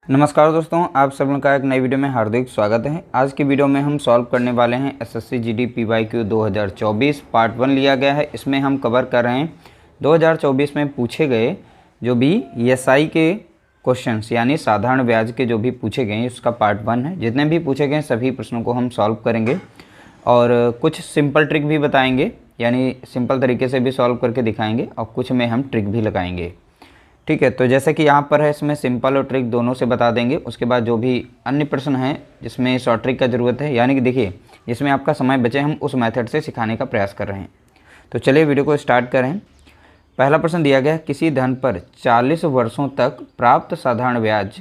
नमस्कार दोस्तों, आप सब लोगों का एक नई वीडियो में हार्दिक स्वागत है। आज की वीडियो में हम सॉल्व करने वाले हैं एसएससी जीडी पीवाईक्यू 2024 पार्ट 1 लिया गया है। इसमें हम कवर कर रहे हैं 2024 में पूछे गए जो भी ईएसआई के क्वेश्चंस यानी साधारण ब्याज के जो भी पूछे गए हैं उसका पार्ट 1 है। जितने भी पूछे गए सभी प्रश्नों को हम सॉल्व करेंगे और कुछ सिंपल ट्रिक भी बताएंगे, यानी सिंपल तरीके से भी सॉल्व करके दिखाएंगे और कुछ में हम ट्रिक भी लगाएंगे। ठीक है, तो जैसे कि यहाँ पर है इसमें सिंपल और ट्रिक दोनों से बता देंगे। उसके बाद जो भी अन्य प्रश्न हैं जिसमें शॉर्ट ट्रिक का ज़रूरत है, यानी कि देखिए जिसमें आपका समय बचे हम उस मेथड से सिखाने का प्रयास कर रहे हैं। तो चलिए वीडियो को स्टार्ट करें। पहला प्रश्न दिया गया है, किसी धन पर 40 वर्षों तक प्राप्त साधारण ब्याज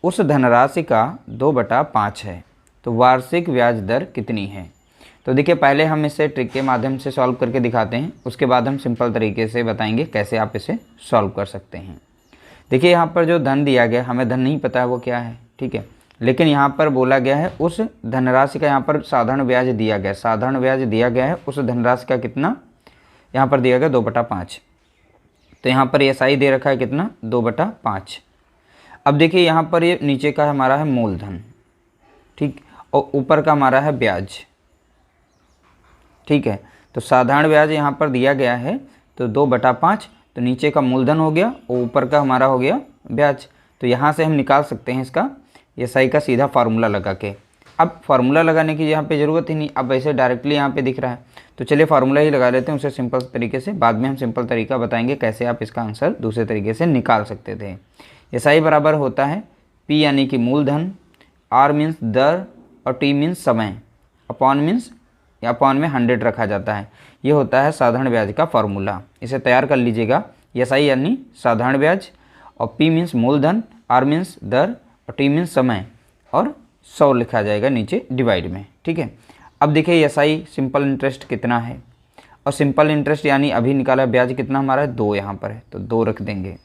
उस धनराशि का 2/5 है, तो वार्षिक ब्याज दर कितनी है। तो देखिए पहले हम इसे ट्रिक के माध्यम से सॉल्व करके दिखाते हैं, उसके बाद हम सिंपल तरीके से बताएंगे कैसे आप इसे सॉल्व कर सकते हैं। देखिए यहाँ पर जो धन दिया गया, हमें धन नहीं पता है वो क्या है, ठीक है, लेकिन यहाँ पर बोला गया है उस धनराशि का, यहाँ पर साधारण ब्याज दिया गया, साधारण ब्याज दिया गया है उस धनराशि का कितना, यहाँ पर दिया गया 2/5। तो यहाँ पर एसआई दे रखा है कितना, 2/5। अब देखिए यहाँ पर ये नीचे का हमारा है मूलधन, ठीक, और ऊपर का हमारा है ब्याज, ठीक है। तो साधारण ब्याज यहाँ पर दिया गया है तो 2/5, तो नीचे का मूलधन हो गया और ऊपर का हमारा हो गया ब्याज। तो यहाँ से हम निकाल सकते हैं इसका एसआई का सीधा फार्मूला लगा के। अब फार्मूला लगाने की यहाँ पे ज़रूरत ही नहीं, अब ऐसे डायरेक्टली यहाँ पे दिख रहा है, तो चलिए फार्मूला ही लगा लेते हैं उसे सिंपल तरीके से। बाद में हम सिंपल तरीका बताएंगे कैसे आप इसका आंसर दूसरे तरीके से निकाल सकते थे। एसआई बराबर होता है पी यानी कि मूलधन, आर मीन्स दर और टी मीन्स समय, अपॉन में 100 रखा जाता है। ये होता है साधारण ब्याज का फार्मूला, इसे तैयार कर लीजिएगा। एसआई यानी साधारण ब्याज और पी मीन्स मूलधन, आर मीन्स दर और टी मीन्स समय और 100 लिखा जाएगा नीचे डिवाइड में, ठीक है। अब देखिए एसआई सिंपल इंटरेस्ट कितना है, और सिंपल इंटरेस्ट यानी अभी निकाला ब्याज कितना हमारा है, 2 यहाँ पर है तो 2 रख देंगे।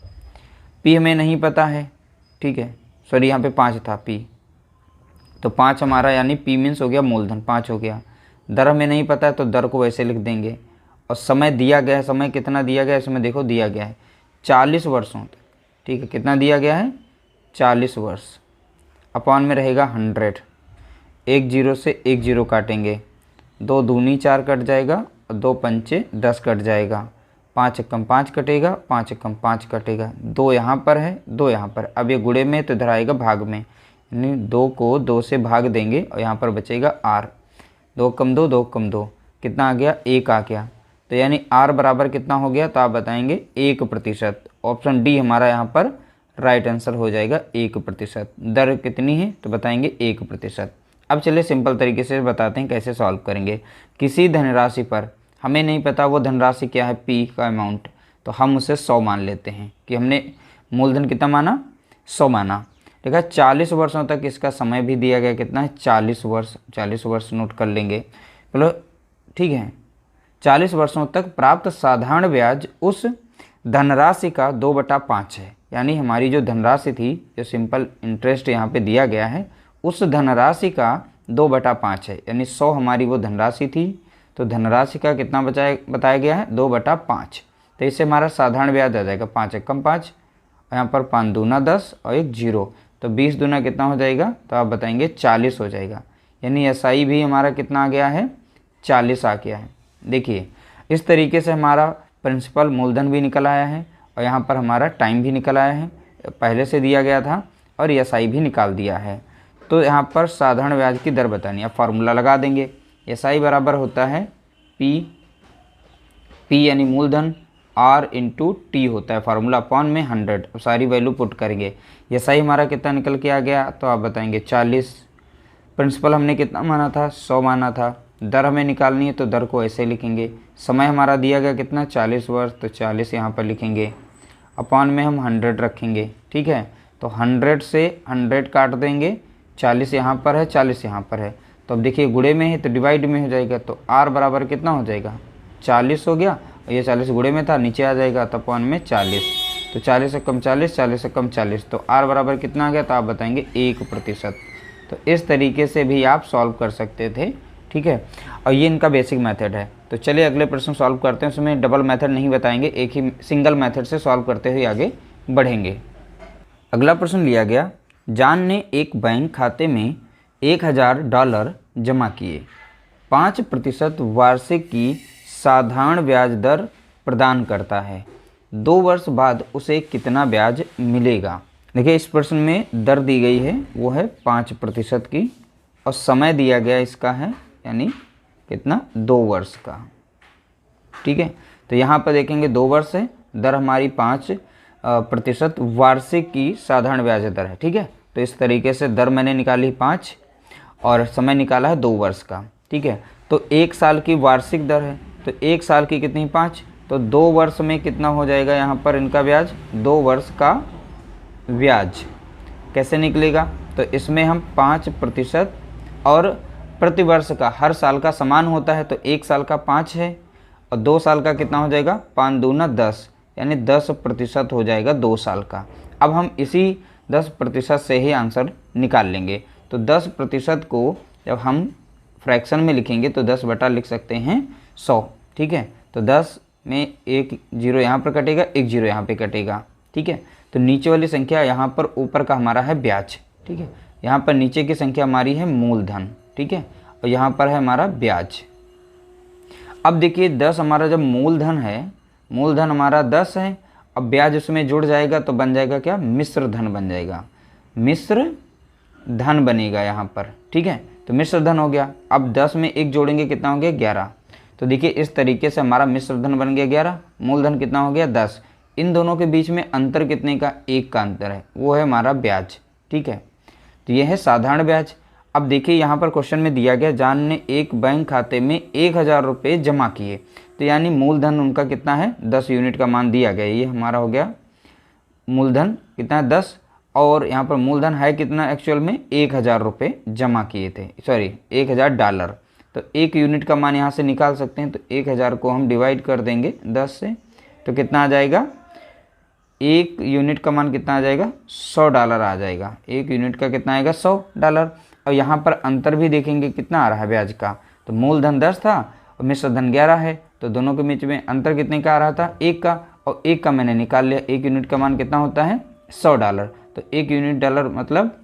पी हमें नहीं पता है, ठीक है, सॉरी यहाँ पे 5 था पी, तो 5 हमारा यानी पी मीन्स हो गया मूलधन, 5 हो गया। दर हमें नहीं पता है तो दर को वैसे लिख देंगे। और समय दिया गया है, समय कितना दिया गया है इसमें देखो, दिया गया है 40 वर्षों तक, ठीक है, कितना दिया गया है 40 वर्ष, अपॉन में रहेगा 100। 1 0 से 1 0 काटेंगे, 2 दूनी 4 कट जाएगा और 2 पंचे 10 कट जाएगा, 5 एकम 5 कटेगा, 5 एकम 5 कटेगा, 2 यहाँ पर है 2 यहाँ पर। अब ये गुणे में तो इधर आएगा भाग में, यानी 2 को 2 से भाग देंगे और यहाँ पर बचेगा आर, 2 कम 2 2 कम 2 कितना आ गया, 1 आ गया। तो यानी आर बराबर कितना हो गया, तो आप बताएंगे 1%। ऑप्शन डी हमारा यहाँ पर राइट आंसर हो जाएगा 1%। दर कितनी है तो बताएंगे 1%। अब चलिए सिंपल तरीके से बताते हैं कैसे सॉल्व करेंगे। किसी धनराशि पर हमें नहीं पता वो धनराशि क्या है, पी का अमाउंट, तो हम उसे 100 मान लेते हैं कि हमने मूलधन कितना माना, 100 माना। देखा 40 वर्षों तक इसका समय भी दिया गया, कितना है 40 वर्ष, 40 वर्ष नोट कर लेंगे, चलो ठीक है। 40 वर्षों तक प्राप्त साधारण ब्याज उस धनराशि का 2/5 है, यानी हमारी जो धनराशि थी, जो सिंपल इंटरेस्ट यहाँ पे दिया गया है, उस धनराशि का 2/5 है, यानी 100 हमारी वो धनराशि थी, तो धनराशि का कितना बताया गया है 2/5। तो इससे हमारा साधारण ब्याज आ जाएगा 5 एकम 5, यहाँ पर 5 दूना 10 और 1 0, तो 20 दूना कितना हो जाएगा, तो आप बताएंगे 40 हो जाएगा। यानी एसआई भी हमारा कितना आ गया है, 40 आ गया है। देखिए इस तरीके से हमारा प्रिंसिपल मूलधन भी निकल आया है और यहाँ पर हमारा टाइम भी निकल आया है, पहले से दिया गया था, और एसआई भी निकाल दिया है। तो यहाँ पर साधारण ब्याज की दर बतानी है, फार्मूला लगा देंगे। एसआई बराबर होता है पी यानी मूलधन, आर इंटू टी होता है फार्मूला, अपॉन में 100। अब सारी वैल्यू पुट करेंगे, एसआई हमारा कितना निकल के आ गया, तो आप बताएंगे 40। प्रिंसिपल हमने कितना माना था, 100 माना था। दर हमें निकालनी है तो दर को ऐसे लिखेंगे। समय हमारा दिया गया कितना, 40 वर्ष, तो 40 यहाँ पर लिखेंगे, अपॉन में हम 100 रखेंगे, ठीक है। तो 100 से 100 काट देंगे, 40 यहाँ पर है 40 यहाँ पर है, तो अब देखिए गुणे में है तो डिवाइड में हो जाएगा, तो आर बराबर कितना हो जाएगा 40 हो गया, और ये 40 गुणे में था नीचे आ जाएगा, तो अपॉन में 40, तो 40 से कम 40, 40 से कम 40, तो आर बराबर कितना आ गया, तो आप बताएंगे 1%। तो इस तरीके से भी आप सॉल्व कर सकते थे, ठीक है, और ये इनका बेसिक मेथड है। तो चलिए अगले प्रश्न सॉल्व करते हैं, उसमें डबल मेथड नहीं बताएंगे, एक ही सिंगल मेथड से सॉल्व करते हुए आगे बढ़ेंगे। अगला प्रश्न लिया गया, जॉन ने एक बैंक खाते में $1000 जमा किए। 5% वार्षिक की साधारण ब्याज दर प्रदान करता है। 2 वर्ष बाद उसे कितना ब्याज मिलेगा? देखिए इस प्रश्न में दर दी गई है वो है 5% की और समय दिया गया इसका है यानी कितना 2 वर्ष का। ठीक है, तो यहाँ पर देखेंगे 2 वर्ष है, दर हमारी 5% वार्षिक की साधारण ब्याज दर है। ठीक है, तो इस तरीके से दर मैंने निकाली 5 और समय निकाला है 2 वर्ष का। ठीक है, तो 1 साल की वार्षिक दर है तो 1 साल की कितनी 5, तो 2 वर्ष में कितना हो जाएगा यहाँ पर इनका ब्याज, 2 वर्ष का ब्याज कैसे निकलेगा? तो इसमें हम 5% और प्रति वर्ष का हर साल का समान होता है तो 1 साल का 5 है और 2 साल का कितना हो जाएगा 5 दूना 10 यानी 10% हो जाएगा 2 साल का। अब हम इसी 10% से ही आंसर निकाल लेंगे। तो 10% को जब हम फ्रैक्शन में लिखेंगे तो 10 बटा लिख सकते हैं 100। ठीक है, तो 10 में एक 0 यहाँ पर कटेगा, एक 0 यहाँ पे कटेगा। ठीक है, तो नीचे वाली संख्या यहाँ पर ऊपर का हमारा है ब्याज। ठीक है, यहाँ पर नीचे की संख्या हमारी है मूलधन। ठीक है, और यहाँ पर है हमारा ब्याज। अब देखिए 10 हमारा जब मूलधन है, मूलधन हमारा 10 है, अब ब्याज उसमें जुड़ जाएगा तो बन जाएगा क्या, मिश्र धन बन जाएगा, मिश्र धन बनेगा यहाँ पर। ठीक है, तो मिश्र धन हो गया। अब 10 में 1 जोड़ेंगे कितना हो गया 11। तो देखिए इस तरीके से हमारा मिश्र धन बन गया 11, मूलधन कितना हो गया 10। इन दोनों के बीच में अंतर कितने का, 1 का अंतर है, वो है हमारा ब्याज। ठीक है, तो ये है साधारण ब्याज। अब देखिए यहाँ पर क्वेश्चन में दिया गया जॉन ने एक बैंक खाते में 1000 रुपये जमा किए, तो यानी मूलधन उनका कितना है 10 यूनिट का मान दिया गया। ये हमारा हो गया मूलधन कितना है 10 और यहाँ पर मूलधन है कितना एक्चुअल में 1000 रुपये जमा किए थे, सॉरी $1000। तो 1 यूनिट का मान यहाँ से निकाल सकते हैं। तो 1000 को हम डिवाइड कर देंगे 10 से तो कितना आ जाएगा, 1 यूनिट का मान कितना आ जाएगा $100 आ जाएगा। 1 यूनिट का कितना आएगा $100। और यहाँ पर अंतर भी देखेंगे कितना आ रहा है ब्याज का, तो मूलधन 10 था और मिश्र धन 11 है, तो दोनों के बीच में अंतर कितने का आ रहा था 1 का, और 1 का मैंने निकाल लिया। 1 यूनिट का मान कितना होता है $100, तो 1 यूनिट डॉलर मतलब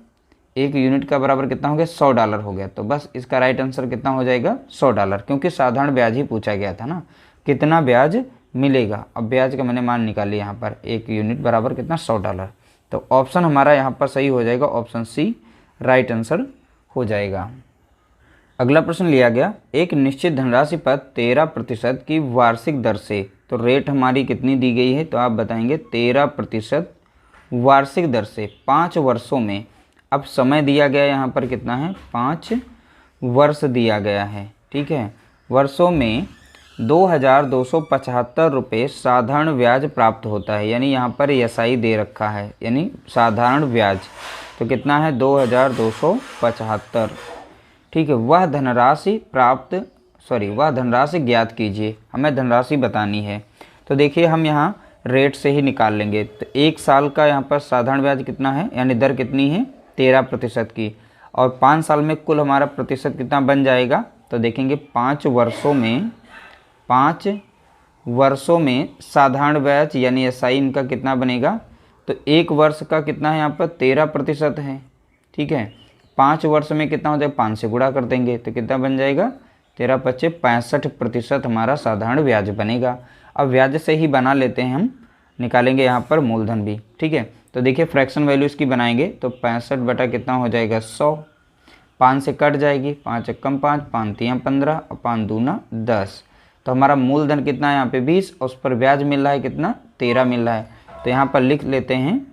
1 यूनिट का बराबर कितना हो गया $100 हो गया। तो बस इसका राइट आंसर कितना हो जाएगा $100, क्योंकि साधारण ब्याज ही पूछा गया था ना, कितना ब्याज मिलेगा। अब ब्याज का मैंने मान निकाल लिया यहाँ पर 1 यूनिट बराबर कितना $100। तो ऑप्शन हमारा यहाँ पर सही हो जाएगा, ऑप्शन सी राइट आंसर हो जाएगा। अगला प्रश्न लिया गया, एक निश्चित धनराशि पर 13% की वार्षिक दर से, तो रेट हमारी कितनी दी गई है, तो आप बताएंगे 13% वार्षिक दर से 5 वर्षों में। अब समय दिया गया यहाँ पर कितना है 5 वर्ष दिया गया है। ठीक है, वर्षों में 2275 रुपये साधारण ब्याज प्राप्त होता है, यानी यहाँ पर एसआई दे रखा है यानी साधारण ब्याज, तो कितना है 2275। ठीक है, वह धनराशि ज्ञात कीजिए, हमें धनराशि बतानी है। तो देखिए हम यहाँ रेट से ही निकाल लेंगे। तो 1 साल का यहाँ पर साधारण ब्याज कितना है यानी दर कितनी है 13% की, और 5 साल में कुल हमारा प्रतिशत कितना बन जाएगा, तो देखेंगे 5 वर्षों में साधारण ब्याज यानी एसआई इनका कितना बनेगा, तो 1 वर्ष का कितना है यहाँ पर 13% है। ठीक है, 5 वर्ष में कितना हो जाएगा 5 से गुणा कर देंगे तो कितना बन जाएगा 13 × 5 65% हमारा साधारण ब्याज बनेगा। अब ब्याज से ही बना लेते हैं, हम निकालेंगे यहाँ पर मूलधन भी। ठीक है, तो देखिए फ्रैक्शन वैल्यू इसकी बनाएंगे तो 65 बटा कितना हो जाएगा 100, 5 से कट जाएगी, 5 × 5, 5 × 3 15 और 5 दूना 10। तो हमारा मूलधन कितना है यहाँ पे 20 और उस पर ब्याज मिल रहा है कितना 13 मिल रहा है। तो यहाँ पर लिख लेते हैं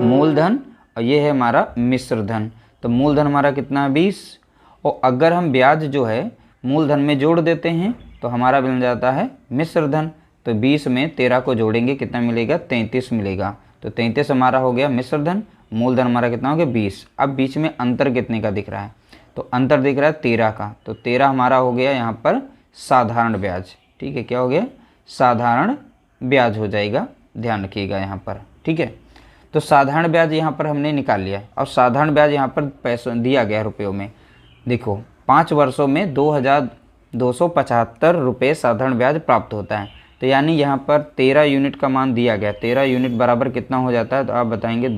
मूलधन और ये है हमारा मिश्र धन। तो मूलधन हमारा कितना है 20, और अगर हम ब्याज जो है मूलधन में जोड़ देते हैं तो हमारा मिल जाता है मिश्र धन। तो 20 में 13 को जोड़ेंगे कितना मिलेगा 33 मिलेगा। तो 33 हमारा हो गया मिश्र धन, मूलधन हमारा कितना हो गया 20। अब बीच में अंतर कितने का दिख रहा है, तो अंतर दिख रहा है 13 का, तो 13 हमारा हो गया यहाँ पर साधारण ब्याज। ठीक है, क्या हो गया साधारण ब्याज हो जाएगा, ध्यान रखिएगा यहाँ पर। ठीक है, तो साधारण ब्याज यहाँ पर हमने निकाल लिया है। और साधारण ब्याज यहाँ पर पैसों दिया गया रुपयों में, देखो 5 वर्षों में 2275 रुपये साधारण ब्याज प्राप्त होता है। तो यानी यहाँ पर 13 यूनिट का मान दिया गया, 13 यूनिट बराबर कितना हो जाता है, तो आप बताएंगे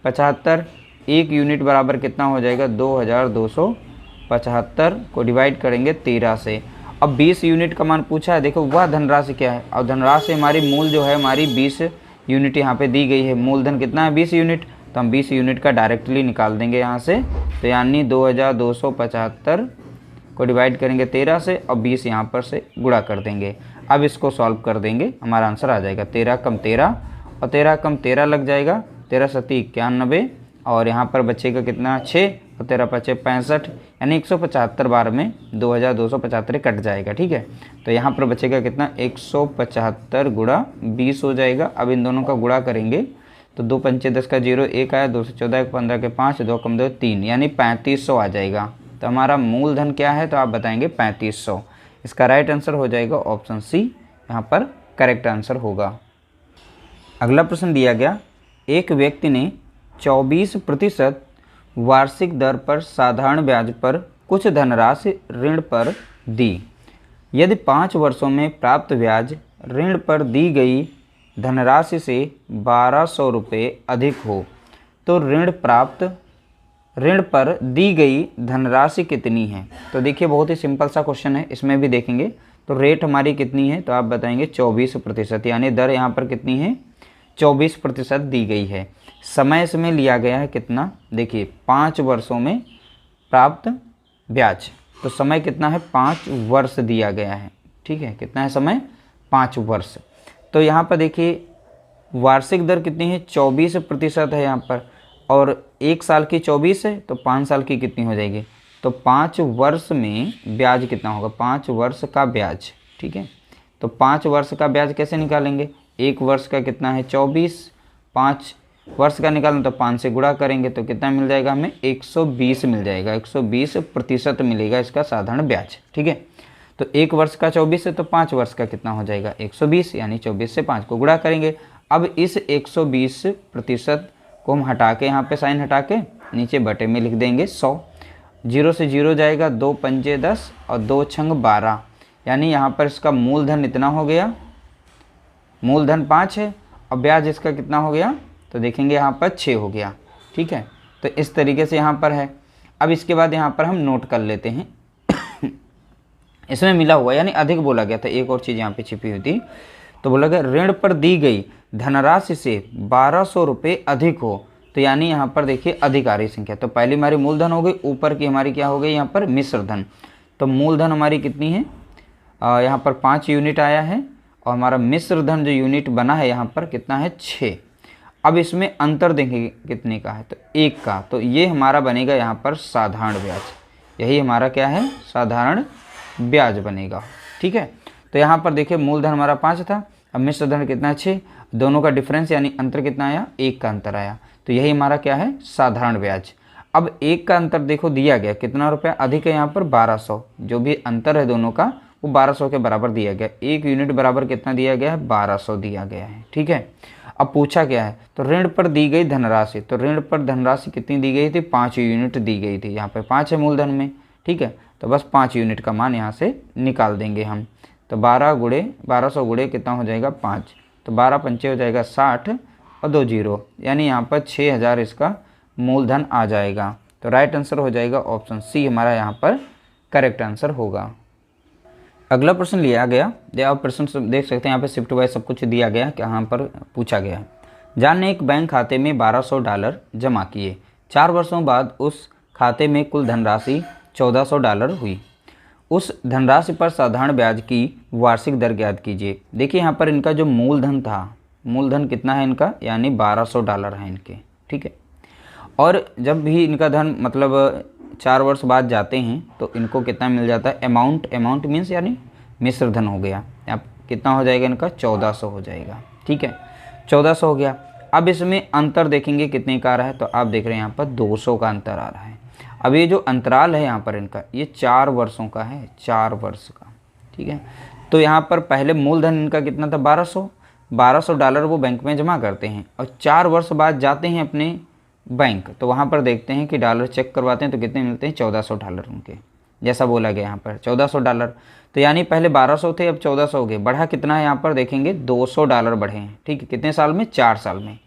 75, 1 यूनिट बराबर कितना हो जाएगा 2275 को डिवाइड करेंगे 13 से। अब 20 यूनिट का मान पूछा है, देखो वह धनराशि क्या है, और धनराशि हमारी मूल जो है हमारी 20 यूनिट यहाँ पे दी गई है। मूलधन कितना है 20 यूनिट, तो हम 20 यूनिट का डायरेक्टली निकाल देंगे यहाँ से। तो यानी 2275 को डिवाइड करेंगे 13 से और 20 यहाँ पर से गुणा कर देंगे। अब इसको सॉल्व कर देंगे, हमारा आंसर आ जाएगा 13 कम 13 और 13 कम 13 लग जाएगा 13 सती 91 और यहाँ पर बचेगा कितना 6 और 13 पचे 65, यानी 175 बार में 2275 कट जाएगा। ठीक है, तो यहाँ पर बचेगा कितना 175 गुणा 20 हो जाएगा। अब इन दोनों का गुणा करेंगे तो 2 पंचे 10 का 0 1 आया, 2 से 14 15 के 5 2 कम 2 3, यानी 3500 आ जाएगा। तो हमारा मूलधन क्या है, तो आप बताएंगे 3500। इसका राइट आंसर हो जाएगा ऑप्शन सी, यहाँ पर करेक्ट आंसर होगा। अगला प्रश्न दिया गया, एक व्यक्ति ने 24% वार्षिक दर पर साधारण ब्याज पर कुछ धनराशि ऋण पर दी। यदि 5 वर्षों में प्राप्त ब्याज ऋण पर दी गई धनराशि से 1200 रुपये अधिक हो तो ऋण पर दी गई धनराशि कितनी है। तो देखिए बहुत ही सिंपल सा क्वेश्चन है, इसमें भी देखेंगे तो रेट हमारी कितनी है, तो आप बताएंगे 24%, यानी दर यहाँ पर कितनी है 24% दी गई है। समय इसमें लिया गया है कितना, देखिए 5 वर्षों में प्राप्त ब्याज, तो समय कितना है 5 वर्ष दिया गया है। ठीक है, कितना है समय 5 वर्ष। तो यहाँ पर देखिए वार्षिक दर कितनी है 24% है यहाँ पर, और 1 साल की 24 है तो 5 साल की कितनी हो जाएगी, तो 5 वर्ष में ब्याज कितना होगा 5 वर्ष का ब्याज। ठीक है, तो 5 वर्ष का ब्याज कैसे निकालेंगे, 1 वर्ष का कितना है 24, 5 वर्ष का निकालें तो 5 से गुणा करेंगे तो कितना मिल जाएगा हमें 120 मिल जाएगा, 120% मिलेगा इसका साधारण ब्याज। ठीक है, तो 1 वर्ष का 24 है तो 5 वर्ष का कितना हो जाएगा 120, यानी 24 से 5 को गुणा करेंगे। अब इस 120% को हम हटा के यहाँ पे साइन हटा के नीचे बटे में लिख देंगे 100, 0 से 0 जाएगा, 2 पंजे 10 और 2 छंग 12, यानी यहाँ पर इसका मूलधन इतना हो गया, मूलधन 5 है और ब्याज इसका कितना हो गया, तो देखेंगे यहाँ पर 6 हो गया। ठीक है, तो इस तरीके से यहाँ पर है। अब इसके बाद यहाँ पर हम नोट कर लेते हैं इसमें मिला हुआ यानी अधिक बोला गया था, एक और चीज़ यहाँ पे छिपी हुई थी, तो बोला गया ऋण पर दी गई धनराशि से 1200 रुपये अधिक हो, तो यानी यहाँ पर देखिए अधिकारी संख्या, तो पहली हमारी मूलधन हो गई, ऊपर की हमारी क्या हो गई यहाँ पर मिश्र धन। तो मूलधन हमारी कितनी है, यहाँ पर 5 यूनिट आया है और हमारा मिश्र धन जो यूनिट बना है यहाँ पर कितना है 6। अब इसमें अंतर देखेंगे कितने का है, तो 1 का, तो ये हमारा बनेगा यहाँ पर साधारण ब्याज, यही हमारा क्या है साधारण ब्याज बनेगा। ठीक है, तो यहाँ पर देखिए मूलधन हमारा 5 था, अब मिश्र धन कितना है 6, दोनों का डिफरेंस यानी अंतर कितना आया 1 का अंतर आया, तो यही हमारा क्या है साधारण ब्याज। अब 1 का अंतर देखो दिया गया कितना रुपया अधिक है यहाँ पर 1200, जो भी अंतर है दोनों का वो 1200 के बराबर दिया गया, 1 यूनिट बराबर कितना दिया गया है 1200 दिया गया है। ठीक है, अब पूछा क्या है, तो ऋण पर दी गई धनराशि, तो ऋण पर धनराशि कितनी दी गई थी 5 यूनिट दी गई थी, यहाँ पे 5 है मूलधन में। ठीक है, तो बस 5 यूनिट का मान यहाँ से निकाल देंगे हम, तो 1200 गुणे कितना हो जाएगा 5, तो 12 पंचे हो जाएगा 60 और 2 जीरो, यानी यहाँ पर 6000 इसका मूलधन आ जाएगा। तो राइट आंसर हो जाएगा ऑप्शन सी, हमारा यहाँ पर करेक्ट आंसर होगा। अगला प्रश्न लिया गया, आप प्रश्न देख सकते हैं यहाँ पे शिफ्ट वाइज सब कुछ दिया गया है, यहाँ पर पूछा गया है। जॉन ने एक बैंक खाते में $1200 जमा किए, 4 वर्षों बाद उस खाते में कुल धनराशि $1400 हुई। उस धनराशि पर साधारण ब्याज की वार्षिक दर ज्ञात कीजिए। देखिए यहाँ पर इनका जो मूलधन था, मूलधन कितना है इनका, यानी $1200 है इनके। ठीक है, और जब भी इनका धन मतलब 4 वर्ष बाद जाते हैं तो इनको कितना मिल जाता है अमाउंट मीन्स यानी मिश्र धन हो गया, अब कितना हो जाएगा इनका 1400 हो जाएगा। ठीक है, 1400 हो गया। अब इसमें अंतर देखेंगे कितने का आ रहा है, तो आप देख रहे हैं यहाँ पर 200 का अंतर आ रहा है। अब ये जो अंतराल है यहाँ पर इनका ये 4 वर्षों का है, 4 वर्ष का। ठीक है, तो यहाँ पर पहले मूलधन इनका कितना था $1200 वो बैंक में जमा करते हैं और 4 वर्ष बाद जाते हैं अपने बैंक, तो वहाँ पर देखते हैं कि डॉलर चेक करवाते हैं तो कितने मिलते हैं $1400 उनके, जैसा बोला गया यहाँ पर $1400। तो यानी पहले 1200 थे अब 1400 हो गए, बढ़ा कितना है यहाँ पर देखेंगे $200 बढ़े हैं। ठीक है, कितने साल में 4 साल में।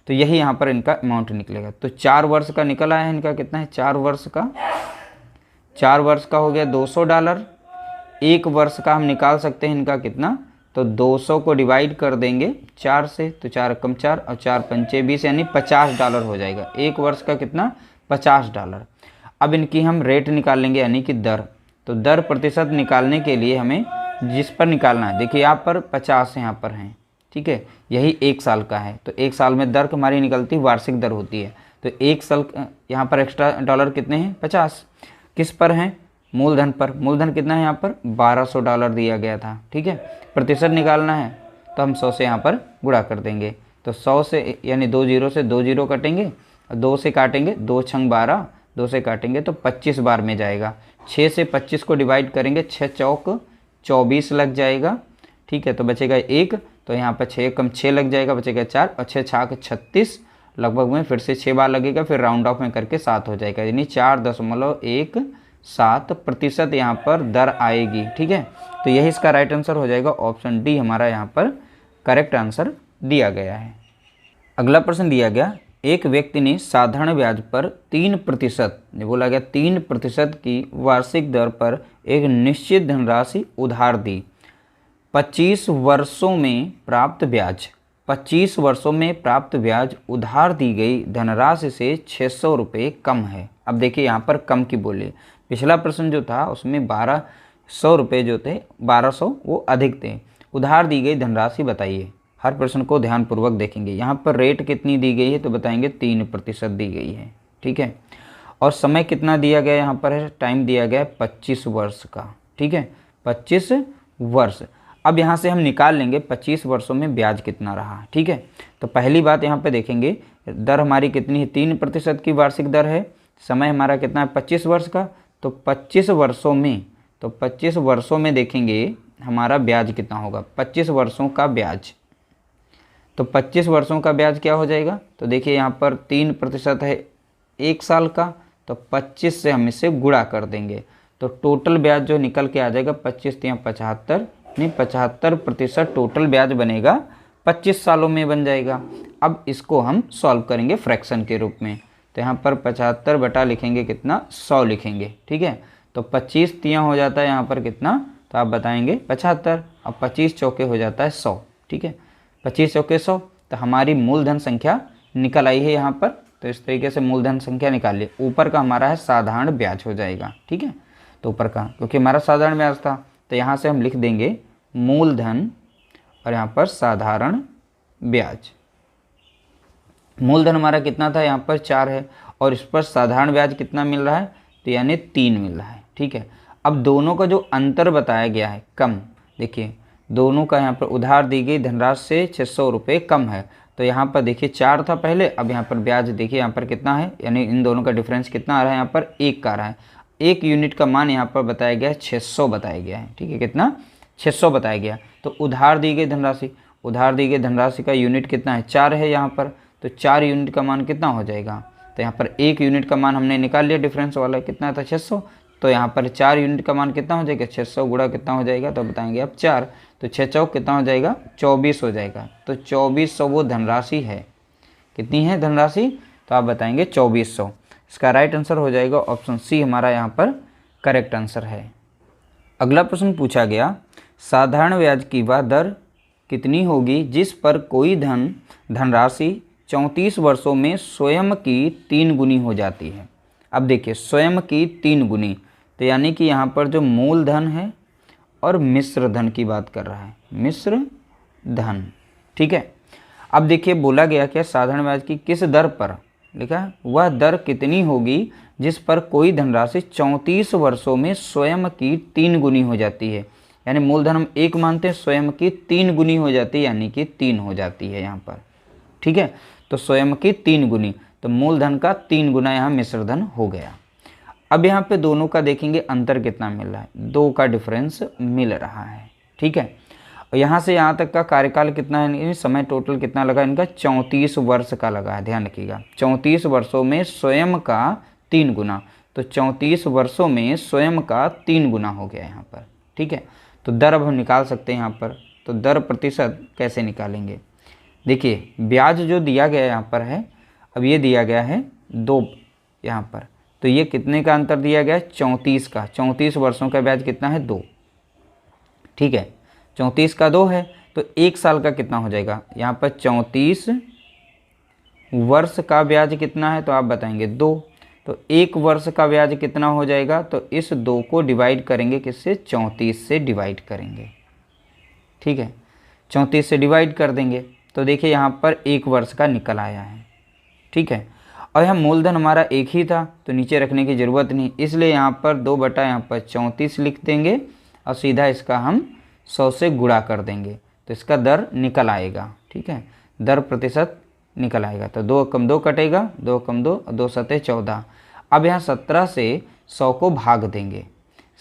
तो यही यहाँ पर इनका अमाउंट निकलेगा। तो 4 वर्ष का निकल आया है, इनका कितना है 4 वर्ष का, 4 वर्ष का हो गया $200। 1 वर्ष का हम निकाल सकते हैं इनका कितना, तो 200 को डिवाइड कर देंगे 4 से, तो 4 कम 4 और 4 पंचे 20 यानी $50 हो जाएगा। 1 वर्ष का कितना $50। अब इनकी हम रेट निकाल लेंगे यानी कि दर। तो दर प्रतिशत निकालने के लिए हमें जिस पर निकालना है, देखिए यहाँ पर 50 यहाँ पर हैं, ठीक है, यही 1 साल का है। तो 1 साल में दर हमारी निकलती वार्षिक दर होती है। तो 1 साल यहाँ पर एक्स्ट्रा डॉलर कितने हैं 50, किस पर हैं मूलधन पर। मूलधन कितना है यहाँ पर $1200 दिया गया था, ठीक है। प्रतिशत निकालना है तो हम 100 से यहाँ पर गुणा कर देंगे। तो 100 से यानी 2 जीरो से 2 जीरो कटेंगे और 2 से काटेंगे, 2 छंग 12, 2 से काटेंगे तो 25 बार में जाएगा। 6 से 25 को डिवाइड करेंगे, 6 चौक 24 लग जाएगा, ठीक है। तो बचेगा 1, तो यहाँ पर 6 कम 6 लग जाएगा, बचेगा 4 और 6 छाक 36 लगभग में फिर से 6 बार लगेगा, फिर राउंड ऑफ में करके 7 हो जाएगा, यानी 4.17% यहाँ पर दर आएगी, ठीक है। तो यही इसका राइट आंसर हो जाएगा, ऑप्शन डी हमारा यहाँ पर करेक्ट आंसर दिया गया है। अगला प्रश्न दिया गया, एक व्यक्ति ने साधारण ब्याज पर 3%, बोला गया 3% की वार्षिक दर पर एक निश्चित धनराशि उधार दी। 25 वर्षों में प्राप्त ब्याज, 25 वर्षों में प्राप्त ब्याज उधार दी गई धनराशि से 600 रुपये कम है। अब देखिए यहाँ पर कम की बोली, पिछला प्रश्न जो था उसमें 1200 रुपये जो थे 1200 वो अधिक थे। उधार दी गई धनराशि बताइए। हर प्रश्न को ध्यानपूर्वक देखेंगे। यहाँ पर रेट कितनी दी गई है तो बताएंगे 3% दी गई है, ठीक है। और समय कितना दिया गया यहाँ पर है, टाइम दिया गया है 25 वर्ष का, ठीक है, 25 वर्ष। अब यहाँ से हम निकाल लेंगे 25 वर्षों में ब्याज कितना रहा, ठीक है। तो पहली बात यहाँ पे देखेंगे दर हमारी कितनी है, 3% की वार्षिक दर है। समय हमारा कितना है 25 वर्ष का, तो 25 वर्षों में, तो 25 वर्षों में देखेंगे हमारा ब्याज कितना होगा, 25 वर्षों का ब्याज। तो 25 वर्षों का ब्याज क्या हो जाएगा, तो देखिए यहाँ पर 3% है 1 साल का, तो 25 से हम इसे गुणा कर देंगे तो टोटल ब्याज जो निकल के आ जाएगा 25 या 75, नहीं 75% टोटल ब्याज बनेगा, 25 सालों में बन जाएगा। अब इसको हम सॉल्व करेंगे फ्रैक्शन के रूप में। तो यहाँ पर 75 बटा लिखेंगे कितना 100 लिखेंगे, ठीक है। तो 25 तियाँ हो जाता है यहाँ पर कितना, तो आप बताएंगे 75, अब 25 चौके हो जाता है 100, ठीक है, 25 चौके 100। तो हमारी मूलधन संख्या निकल आई है यहाँ पर। तो इस तरीके से मूलधन संख्या निकालिए। ऊपर का हमारा है साधारण ब्याज हो जाएगा, ठीक है। तो ऊपर का क्योंकि हमारा साधारण ब्याज था तो यहाँ से हम लिख देंगे मूलधन और यहाँ पर साधारण ब्याज। मूलधन हमारा कितना था यहाँ पर 4 है और इस पर साधारण ब्याज कितना मिल रहा है, तो यानी 3 मिल रहा है, ठीक है। अब दोनों का जो अंतर बताया गया है कम, देखिए दोनों का यहाँ पर उधार दी गई धनराशि से 600 रुपये कम है। तो यहाँ पर देखिए 4 था पहले, अब यहाँ पर ब्याज देखिए यहाँ पर कितना है, यानी इन दोनों का डिफरेंस कितना आ रहा है, यहाँ पर 1 का आ रहा है। 1 यूनिट का मान यहाँ पर बताया गया है 600 बताया गया है, ठीक है, कितना 600 बताया गया। तो उधार दी गई धनराशि, उधार दी गई धनराशि का यूनिट कितना है 4 है यहाँ पर, तो 4 यूनिट का मान कितना हो जाएगा, तो यहाँ पर 1 यूनिट का मान हमने निकाल लिया, डिफरेंस वाला कितना था 600। तो यहाँ पर 4 यूनिट का मान कितना हो जाएगा, 600 गुणा कितना हो जाएगा, तो बताएंगे अब 4, तो 6 चौक कितना हो जाएगा 24 हो जाएगा। तो 2400 वो धनराशि है, कितनी है धनराशि, तो आप बताएंगे 2400। इसका राइट आंसर हो जाएगा ऑप्शन सी हमारा यहाँ पर करेक्ट आंसर है। अगला प्रश्न पूछा गया, साधारण ब्याज की वह दर कितनी होगी जिस पर कोई धनराशि 34 वर्षों में स्वयं की 3 गुनी हो जाती है। अब देखिए स्वयं की 3 गुनी, तो यानी कि यहाँ पर जो मूलधन है और मिश्र धन की बात कर रहा है, मिश्र धन, ठीक है। अब देखिए बोला गया कि साधारण ब्याज की किस दर पर, लिखा वह दर कितनी होगी जिस पर कोई धनराशि 34 वर्षों में स्वयं की 3 गुनी हो जाती है। यानी मूलधन हम 1 मानते हैं, स्वयं की 3 गुनी हो जाती है, यानी कि 3 हो जाती है यहाँ पर, ठीक है। तो स्वयं की 3 गुनी, तो मूलधन का 3 गुना यहाँ मिश्रधन हो गया। अब यहाँ पे दोनों का देखेंगे अंतर कितना मिल रहा है, 2 का डिफरेंस मिल रहा है, ठीक है। और यहाँ से यहाँ तक का कार्यकाल कितना है, समय टोटल कितना लगा इनका 34 वर्ष का लगा है, ध्यान रखिएगा 34 वर्षों में स्वयं का 3 गुना, तो 34 वर्षों में स्वयं का 3 गुना हो गया यहाँ पर, ठीक है। तो दर अब हम निकाल सकते हैं यहाँ पर। तो दर प्रतिशत कैसे निकालेंगे, देखिए ब्याज जो दिया गया यहाँ पर है, अब ये दिया गया है 2 यहाँ पर, तो ये कितने का अंतर दिया गया है? 34 का। 34 वर्षों का ब्याज कितना है? 2। ठीक है, 34 का 2 है, तो 1 साल का कितना हो जाएगा? यहाँ पर 34 वर्ष का ब्याज कितना है? तो आप बताएंगे 2। तो 1 वर्ष का ब्याज कितना हो जाएगा? तो इस 2 को डिवाइड करेंगे किससे? 34 से डिवाइड करेंगे। ठीक है, 34 से डिवाइड कर देंगे तो देखिए यहाँ पर 1 वर्ष का निकल आया है। ठीक है, और यहाँ मूलधन हमारा 1 ही था तो नीचे रखने की ज़रूरत नहीं, इसलिए यहाँ पर 2 बटा यहाँ पर 34 लिख देंगे और सीधा इसका हम 100 से गुणा कर देंगे तो इसका दर निकल आएगा। ठीक है, दर प्रतिशत निकल आएगा। तो 2 कम 2 कटेगा, 2 कम 2, 2 सते 14। अब यहाँ 17 से 100 को भाग देंगे,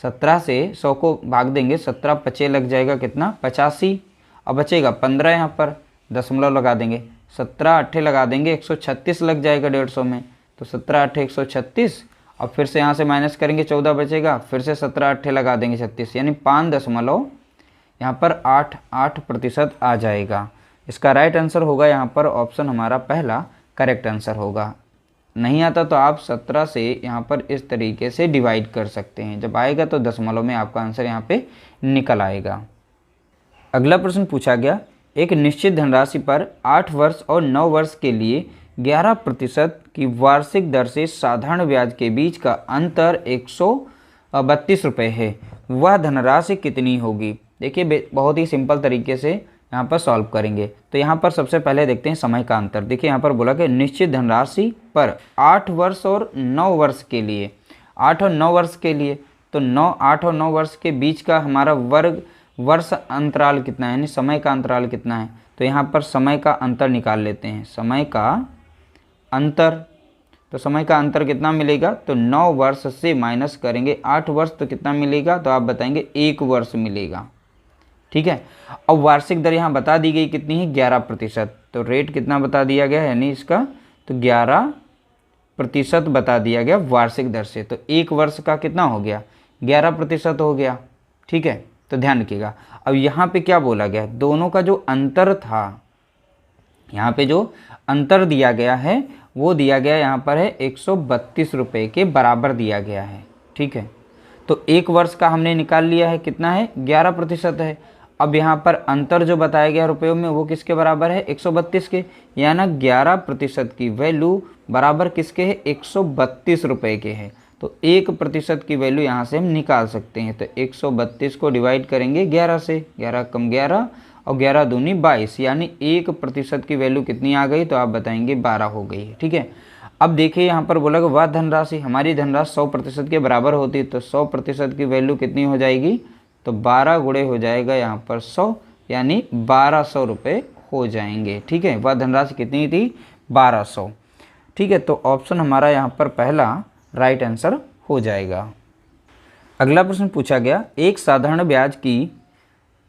17 से 100 को भाग देंगे, 17 पचे लग जाएगा कितना? 85। अब बचेगा 15, यहाँ पर दशमलव लगा देंगे, 17 अट्ठे लगा देंगे, 136 लग जाएगा 150 में। तो 17 अट्ठे 136, और फिर से यहाँ से माइनस करेंगे 14 बचेगा, फिर से 17 अट्ठे लगा देंगे 36, यानी 5 यहाँ पर 8% आ जाएगा। इसका राइट आंसर होगा यहाँ पर ऑप्शन हमारा पहला करेक्ट आंसर होगा। नहीं आता तो आप 17 से यहाँ पर इस तरीके से डिवाइड कर सकते हैं, जब आएगा तो दशमलव में आपका आंसर यहाँ पे निकल आएगा। अगला प्रश्न पूछा गया, एक निश्चित धनराशि पर 8 वर्ष और 9 वर्ष के लिए 11% की वार्षिक दर से साधारण ब्याज के बीच का अंतर 132 रुपये है, वह धनराशि कितनी होगी? देखिए बहुत ही सिंपल तरीके से यहाँ पर सॉल्व करेंगे। तो यहाँ पर सबसे पहले देखते हैं समय का अंतर। देखिए यहाँ पर बोला कि निश्चित धनराशि पर 8 वर्ष और 9 वर्ष के लिए, 8 और 9 वर्ष के लिए, तो 8 और 9 वर्ष के बीच का हमारा वर्ष अंतराल कितना है, यानी समय का अंतराल कितना है? तो यहाँ पर समय का अंतर निकाल लेते हैं, समय का अंतर। तो समय का अंतर कितना मिलेगा? तो 9 वर्ष से माइनस करेंगे 8 वर्ष, तो कितना मिलेगा? तो आप बताएंगे 1 वर्ष मिलेगा। ठीक है, अब वार्षिक दर यहाँ बता दी गई कितनी है? 11%। तो रेट कितना बता दिया गया है, यानी इसका तो 11% बता दिया गया वार्षिक दर से। तो 1 वर्ष का कितना हो गया? 11% हो गया। ठीक है, तो ध्यान रखिएगा। अब यहाँ पे क्या बोला गया? दोनों का जो अंतर था, यहाँ पे जो अंतर दिया गया है वो दिया गया यहाँ पर है 132 रुपये के बराबर दिया गया है। ठीक है, तो 1 वर्ष का हमने निकाल लिया है, कितना है? 11% है। अब यहाँ पर अंतर जो बताया गया रुपयों में वो किसके बराबर है? 132 के, यानी 11% की वैल्यू बराबर किसके है? 132 रुपये के है। तो 1% की वैल्यू यहाँ से हम निकाल सकते हैं। तो 132 को डिवाइड करेंगे 11 से, 11 कम 11 और 11 दूनी 22, यानी 1% की वैल्यू कितनी आ गई? तो आप बताएंगे 12 हो गई है। ठीक है, अब देखिए यहाँ पर बोला कि वह धनराशि, हमारी धनराशि 100% के बराबर होती है, तो 100% की वैल्यू कितनी हो जाएगी? तो 12 गुणे हो जाएगा यहाँ पर 100, यानी 1200 रुपये हो जाएंगे। ठीक है, वह धनराशि कितनी थी? 1200। ठीक है, तो ऑप्शन हमारा यहाँ पर पहला राइट आंसर हो जाएगा। अगला प्रश्न पूछा गया, एक साधारण ब्याज की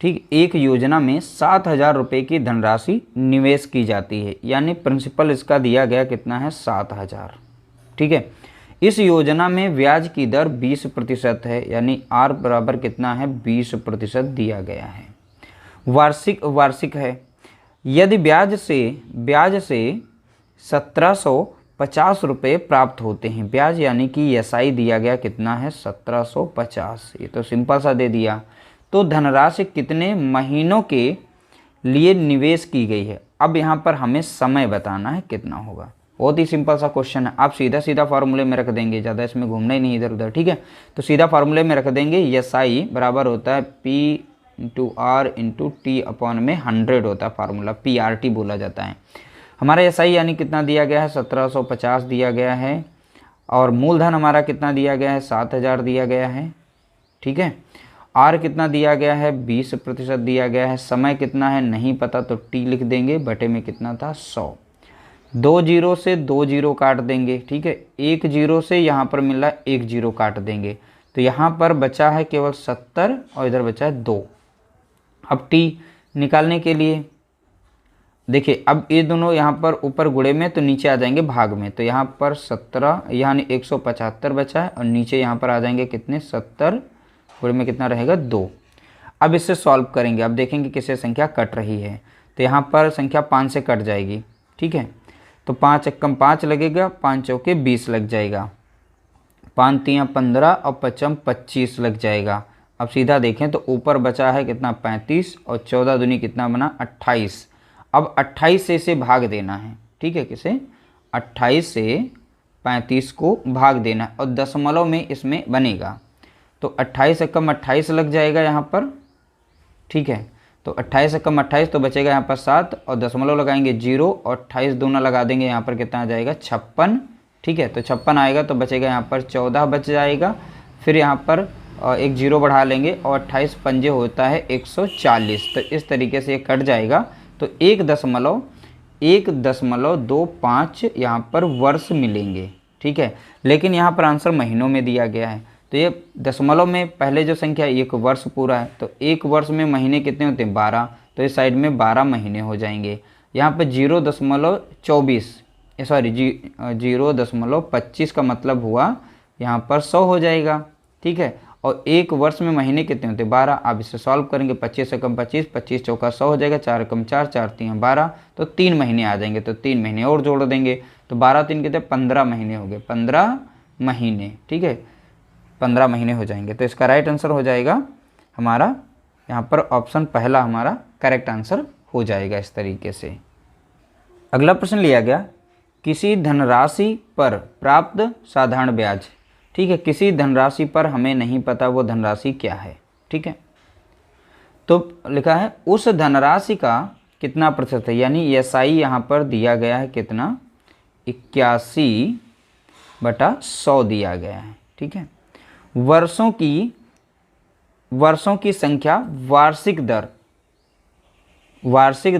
एक योजना में 7,000 रुपये की धनराशि निवेश की जाती है, यानी प्रिंसिपल इसका दिया गया कितना है? 7,000। ठीक है, इस योजना में ब्याज की दर 20% है, यानी आर बराबर कितना है? 20% दिया गया है। वार्षिक है। यदि ब्याज से 1750 रुपये प्राप्त होते हैं, ब्याज यानी कि एसआई दिया गया कितना है? 1750। ये तो सिंपल सा दे दिया। तो धनराशि कितने महीनों के लिए निवेश की गई है? अब यहाँ पर हमें समय बताना है कितना होगा। बहुत ही सिंपल सा क्वेश्चन है, आप सीधा फार्मूले में रख देंगे, ज़्यादा इसमें घूमना ही नहीं इधर उधर। ठीक है, तो सीधा फार्मूले में रख देंगे। एस आई बराबर होता है P/R/T/100 होता है फार्मूला, PRT बोला जाता है। हमारा एस आई यानी कितना दिया गया है? 1750 दिया गया है, और मूलधन हमारा कितना दिया गया है? 7,000 दिया गया है। ठीक है, आर कितना दिया गया है? 20% दिया गया है। समय कितना है? नहीं पता, तो टी लिख देंगे, बटे में कितना था? 100। 2 जीरो से 2 जीरो काट देंगे। ठीक है, 1 जीरो से यहाँ पर मिला 1 जीरो काट देंगे, तो यहाँ पर बचा है केवल 70 और इधर बचा है 2। अब टी निकालने के लिए देखिए, अब ये दोनों यहाँ पर ऊपर गुणे में तो नीचे आ जाएंगे भाग में, तो यहाँ पर 17 यानी 175 बचा है, और नीचे यहाँ पर आ जाएंगे कितने? 70 गुणे में कितना रहेगा? 2। अब इससे सॉल्व करेंगे, अब देखेंगे किससे संख्या कट रही है। तो यहाँ पर संख्या 5 से कट जाएगी, ठीक है। तो 5 एकम 5 लगेगा, 5 चौके 20 लग जाएगा, 5 तियाँ 15 और 5 25 लग जाएगा। अब सीधा देखें तो ऊपर बचा है कितना 35 और 14 दूनी कितना बना 28। अब 28 से इसे भाग देना है, ठीक है। किसे 28 से 35 को भाग देना है और दशमलव में इसमें बनेगा। तो 28 एकम 28 लग जाएगा यहाँ पर, ठीक है। तो 28 एकम 28 तो बचेगा यहाँ पर 7 और दशमलव लगाएंगे 0 और 28 दूना लगा देंगे, यहाँ पर कितना आ जाएगा 56, ठीक है। तो 56 आएगा तो बचेगा यहाँ पर 14 बच जाएगा। फिर यहाँ पर एक 0 बढ़ा लेंगे और 28 पंजे होता है 140। तो इस तरीके से ये कट जाएगा। तो 1.25 यहाँ पर वर्ष मिलेंगे, ठीक है। लेकिन यहाँ पर आंसर महीनों में दिया गया है, तो ये दशमलव में पहले जो संख्या एक वर्ष पूरा है, तो एक वर्ष में महीने कितने होते हैं 12, तो इस साइड में 12 महीने हो जाएंगे। यहाँ पर 0.25 का मतलब हुआ यहाँ पर 100 हो जाएगा, ठीक है। और एक वर्ष में महीने कितने होते हैं 12। आप इसे सॉल्व करेंगे, 25 एकम 25, 25 चौका 100 हो जाएगा, 4 एकम 4, 4 तियाँ 12, तो 3 महीने आ जाएंगे। तो 3 महीने और जोड़ देंगे, तो 12 3 कितने 15 महीने हो गए, 15 महीने, ठीक है, 15 महीने हो जाएंगे। तो इसका राइट आंसर हो जाएगा हमारा यहाँ पर ऑप्शन पहला हमारा करेक्ट आंसर हो जाएगा इस तरीके से। अगला प्रश्न लिया गया, किसी धनराशि पर प्राप्त साधारण ब्याज, ठीक है। किसी धनराशि पर हमें नहीं पता वो धनराशि क्या है, ठीक है। तो लिखा है उस धनराशि का कितना प्रतिशत है, यानी एसआई यहाँ पर दिया गया है कितना 81/100 दिया गया है, ठीक है। वर्षों की संख्या वार्षिक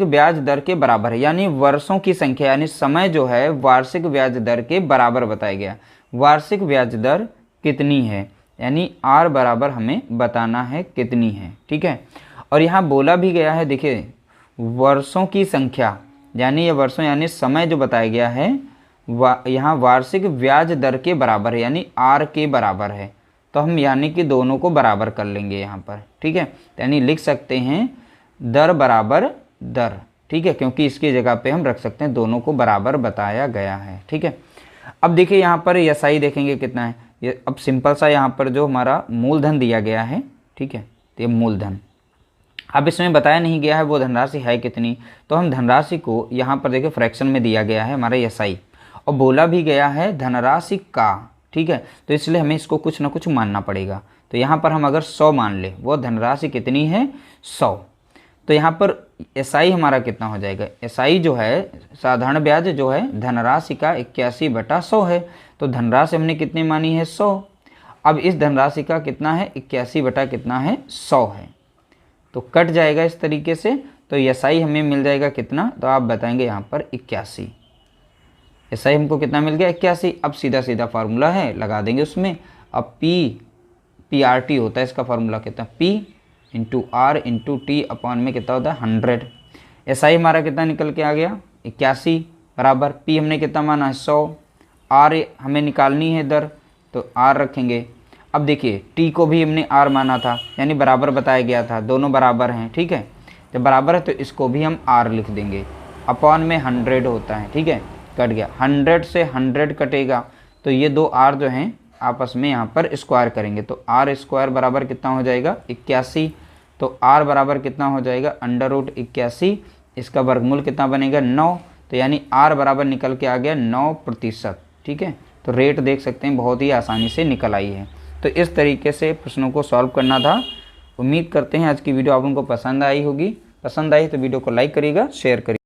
ब्याज दर के बराबर है, यानी वर्षों की संख्या यानी समय जो है वार्षिक ब्याज दर के बराबर बताया गया। वार्षिक ब्याज दर कितनी है, यानी आर बराबर हमें बताना है कितनी है, ठीक है। और यहाँ बोला भी गया है, देखिए वर्षों की संख्या यानी ये वर्षों यानी समय जो बताया गया है यहाँ वार्षिक ब्याज दर के बराबर है, यानी आर के बराबर है। तो हम यानी कि दोनों को बराबर कर लेंगे यहाँ पर, ठीक है। यानी लिख सकते हैं दर बराबर दर, ठीक है, क्योंकि इसकी जगह पे हम रख सकते हैं दोनों को बराबर बताया गया है, ठीक है। अब देखिए यहाँ पर एसआई देखेंगे कितना है, ये अब सिंपल सा यहाँ पर जो हमारा मूलधन दिया गया है, ठीक है, तो ये मूलधन। अब इसमें बताया नहीं गया है वो धनराशि है कितनी, तो हम धनराशि को यहाँ पर देखिए फ्रैक्शन में दिया गया है हमारा एसआई, और बोला भी गया है धनराशि का, ठीक है। तो इसलिए हमें इसको कुछ ना कुछ मानना पड़ेगा। तो यहाँ पर हम अगर 100 मान ले, वो धनराशि कितनी है 100, तो यहाँ पर एसआई हमारा कितना हो जाएगा, एसआई जो है साधारण ब्याज जो है धनराशि का 81/100 है। तो धनराशि हमने कितनी मानी है 100। अब इस धनराशि का कितना है 81 कितना है 100 है, तो कट जाएगा इस तरीके से। तो एसआई हमें मिल जाएगा कितना, तो आप बताएंगे यहाँ पर 81। एसआई हमको कितना मिल गया 81। अब सीधा सीधा फार्मूला है लगा देंगे उसमें। अब PRT होता है इसका फार्मूला कितना, P × R × T अपॉन में कितना होता है 100। एसआई हमारा कितना निकल के आ गया 81 बराबर P हमने कितना माना है 100, R हमें निकालनी है दर, तो R रखेंगे। अब देखिए T को भी हमने R माना था, यानी बराबर बताया गया था, दोनों बराबर हैं, ठीक है। जब बराबर है तो इसको भी हम R लिख देंगे, अपॉन में 100 होता है, ठीक है, कट गया। 100 से 100 कटेगा, तो ये दो R जो हैं आपस में यहाँ पर स्क्वायर करेंगे, तो R² बराबर कितना हो जाएगा 81। तो R बराबर कितना हो जाएगा √81, इसका वर्गमूल कितना बनेगा 9, तो यानी R बराबर निकल के आ गया 9%, ठीक है। तो रेट देख सकते हैं बहुत ही आसानी से निकल आई है। तो इस तरीके से प्रश्नों को सॉल्व करना था। उम्मीद करते हैं आज की वीडियो आप लोगों को पसंद आई होगी। पसंद आई तो वीडियो को लाइक करिएगा, शेयर करिएगा।